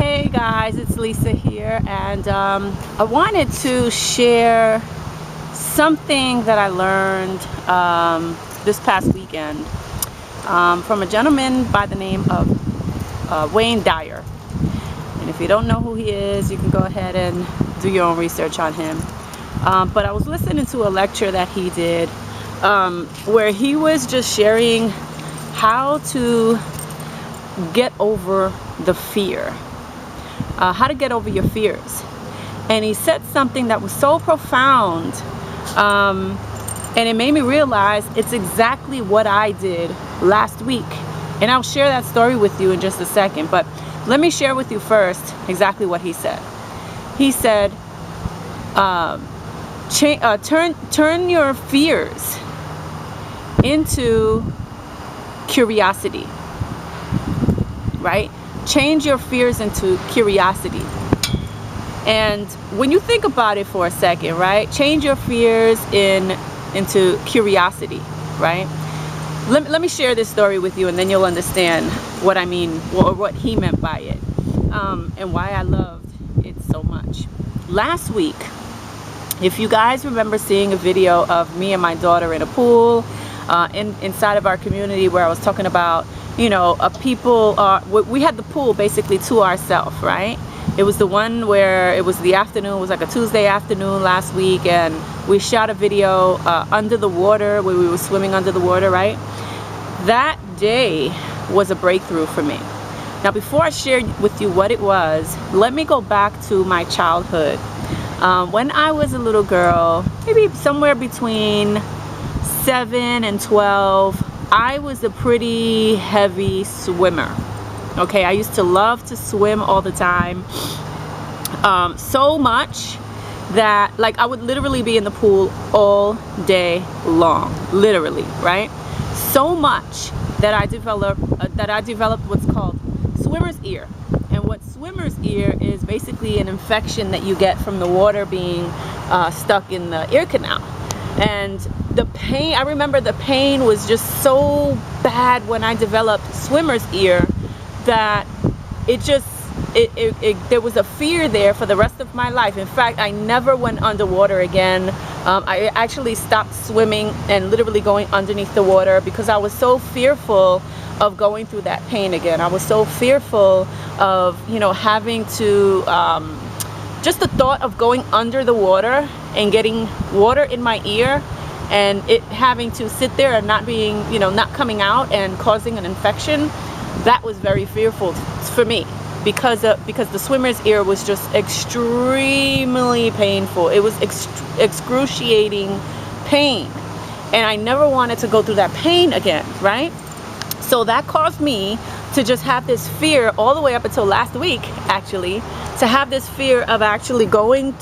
Hey guys, it's Lisa here, and I wanted to share something that I learned this past weekend from a gentleman by the name of Wayne Dyer. And if you don't know who he is, you can go ahead and do your own research on him. But I was listening to a lecture that he did where he was just sharing how to get over the fear. How to get over your fears. And he said something that was so profound, and it made me realize it's exactly what I did last week. And I'll share that story with you in just a second, but let me share with you first exactly what he said. He said, turn your fears into curiosity, right? Change your fears into curiosity. And when you think about it for a second, right? Change your fears into curiosity, right? Let me share this story with you, and then you'll understand what I mean, or what he meant by it, and why I loved it so much. Last week, if you guys remember seeing a video of me and my daughter in a pool inside of our community, where I was talking about, you know, we had the pool basically to ourselves, right? It was the one where it was the afternoon, it was like a Tuesday afternoon last week, and we shot a video under the water, where we were swimming under the water, right? That day was a breakthrough for me. Now, before I share with you what it was, let me go back to my childhood. When I was a little girl, maybe somewhere between 7 and 12, I was a pretty heavy swimmer. Okay, I used to love to swim all the time, so much that, like, I would literally be in the pool all day long, literally, right? So much that I developed what's called swimmer's ear. And what swimmer's ear is basically an infection that you get from the water being stuck in the ear canal. And the pain, I remember the pain was just so bad when I developed swimmer's ear that there was a fear there for the rest of my life. In fact, I never went underwater again. I actually stopped swimming and literally going underneath the water because I was so fearful of going through that pain again. I was so fearful of, you know, having to, just the thought of going under the water and getting water in my ear and it having to sit there and not being, you know, not coming out and causing an infection. That was very fearful for me because the swimmer's ear was just extremely painful. It was excruciating pain, and I never wanted to go through that pain again, right? So that caused me to just have this fear all the way up until last week, actually, to have this fear of actually going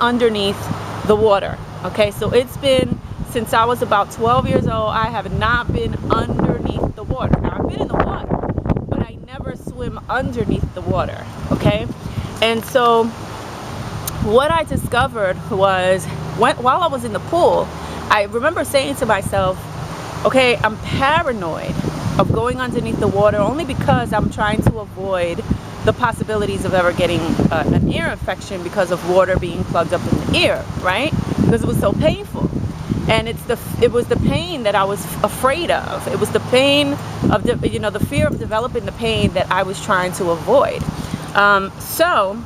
underneath the water. Okay, so it's been since I was about 12 years old. I have not been underneath the water. Now, I've been in the water, but I never swim underneath the water. Okay, and so what I discovered was while I was in the pool, I remember saying to myself, okay, I'm paranoid of going underneath the water only because I'm trying to avoid the possibilities of ever getting an ear infection because of water being plugged up in the ear, right? Because it was so painful. And it was the pain that I was afraid of. It was the pain of the fear of developing the pain that I was trying to avoid. So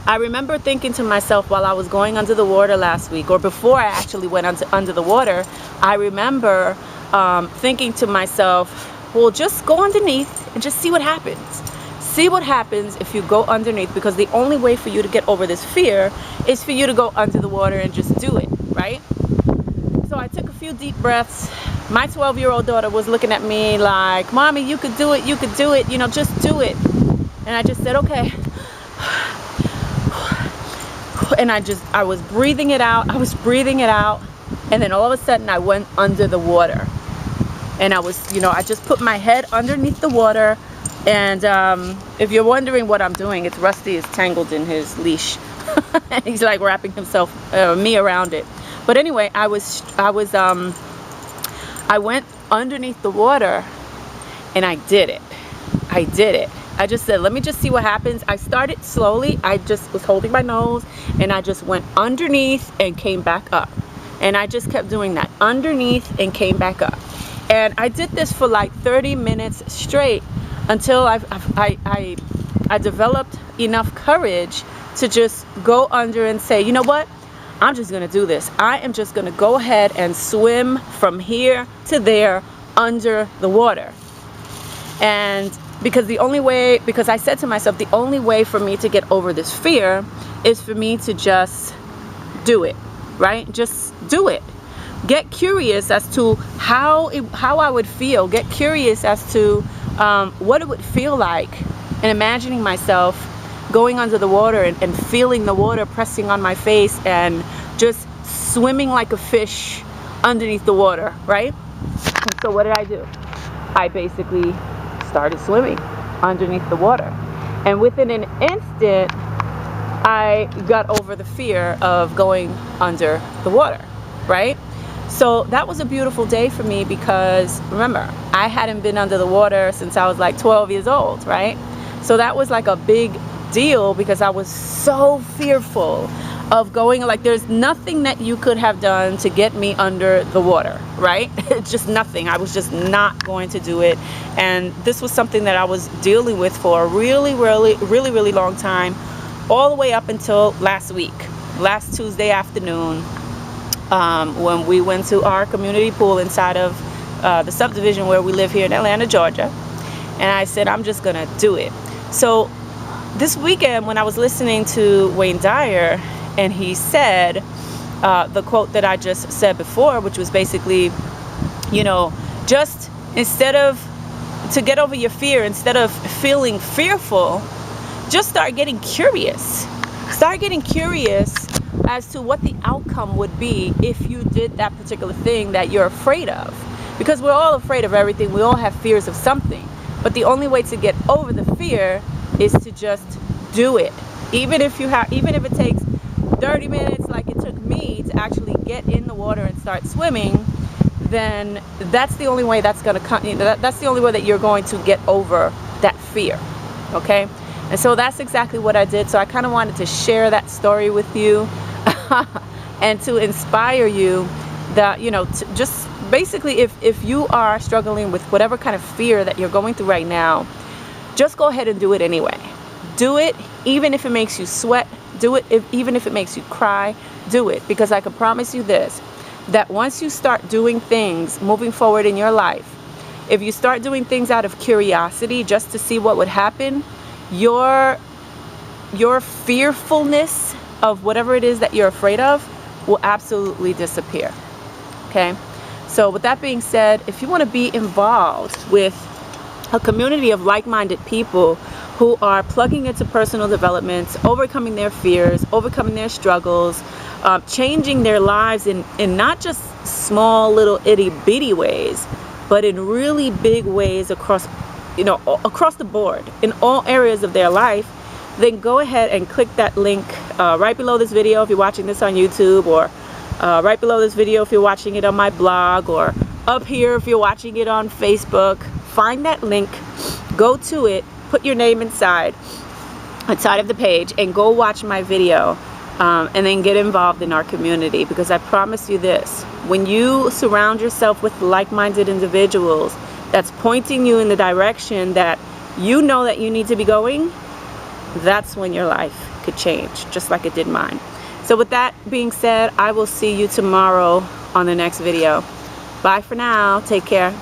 I remember thinking to myself while I was going under the water last week, or before I actually went under the water, I remember thinking to myself, well, just go underneath and just see what happens. See what happens if you go underneath, because the only way for you to get over this fear is for you to go under the water and just do it, right? So I took a few deep breaths. My 12-year-old daughter was looking at me like, Mommy, you could do it, you know, just do it. And I just said, okay. And I was breathing it out. And then all of a sudden I went under the water. And I just put my head underneath the water. And if you're wondering what I'm doing, it's Rusty is tangled in his leash. He's like wrapping me around it. But anyway, I went underneath the water, and I did it. I just said, let me just see what happens. I started slowly. I just was holding my nose and I just went underneath and came back up. And I just kept doing that, underneath and came back up. And I did this for like 30 minutes straight until I developed enough courage to just go under and say, you know what? I'm just gonna do this. I am just gonna go ahead and swim from here to there under the water. And because I said to myself, the only way for me to get over this fear is for me to just do it, right? Just do it. Get curious as to how I would feel. Get curious as to what it would feel like, and imagining myself going under the water and feeling the water pressing on my face and just swimming like a fish underneath the water, right? And so what did I do? I basically started swimming underneath the water. And within an instant, I got over the fear of going under the water, right? So that was a beautiful day for me because, remember, I hadn't been under the water since I was like 12 years old, right? So that was like a big deal because I was so fearful of going, like there's nothing that you could have done to get me under the water, right? Just nothing. I was just not going to do it. And this was something that I was dealing with for a really long time, all the way up until last Tuesday afternoon, when we went to our community pool inside of the subdivision where we live here in Atlanta, Georgia. And I said, I'm just gonna do it. So this weekend when I was listening to Wayne Dyer, and he said the quote that I just said before, which was basically, you know, just to get over your fear, instead of feeling fearful, just start getting curious. Start getting curious as to what the outcome would be if you did that particular thing that you're afraid of. Because we're all afraid of everything. We all have fears of something. But the only way to get over the fear is to just do it. Even if it takes 30 minutes like it took me to actually get in the water and start swimming, then that's the only way that's the only way that you're going to get over that fear. Okay? And so that's exactly what I did. So I kind of wanted to share that story with you and to inspire you that, you know, to just basically if you are struggling with whatever kind of fear that you're going through right now, just go ahead and do it anyway. Do it even if it makes you sweat. Do it even if it makes you cry. Do it, because I can promise you this, that once you start doing things moving forward in your life, if you start doing things out of curiosity just to see what would happen, your fearfulness of whatever it is that you're afraid of will absolutely disappear. Okay? So with that being said, if you want to be involved with a community of like-minded people who are plugging into personal development, overcoming their fears, overcoming their struggles, changing their lives in not just small little itty-bitty ways, but in really big ways across the board, in all areas of their life, then go ahead and click that link right below this video if you're watching this on YouTube, or right below this video if you're watching it on my blog, or up here if you're watching it on Facebook. Find that link, go to it, put your name inside of the page, and go watch my video, and then get involved in our community. Because I promise you this, when you surround yourself with like-minded individuals that's pointing you in the direction that you know that you need to be going, that's when your life could change, just like it did mine. So with that being said, I will see you tomorrow on the next video. Bye for now. Take care.